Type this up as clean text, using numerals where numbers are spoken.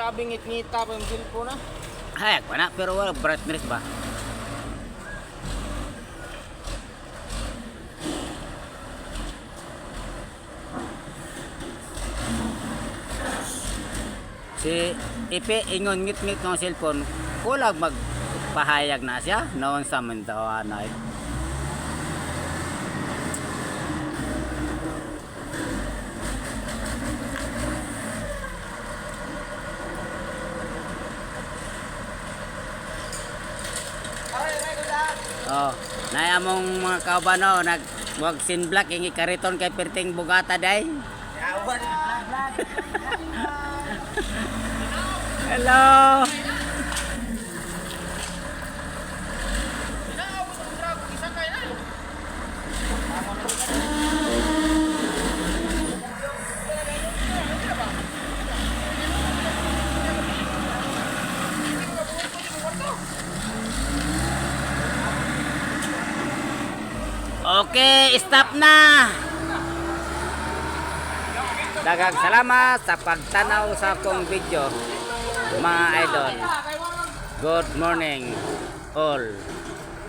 grabe ngit-ngita pa yung cellphone na. Hayak pa na, pero wala brightness ba? Si Ipe, ingon ngit-ngit ng cellphone, kulag magpahayag na siya, noon sa mandawanay. Oh, naya mong mga kaubano, wag sin black, ingi kariton kay perting bugata day. Hello. Okay, stop na. Daghang salamat sa pagtanaw sa akong video, mga idol. Good morning all.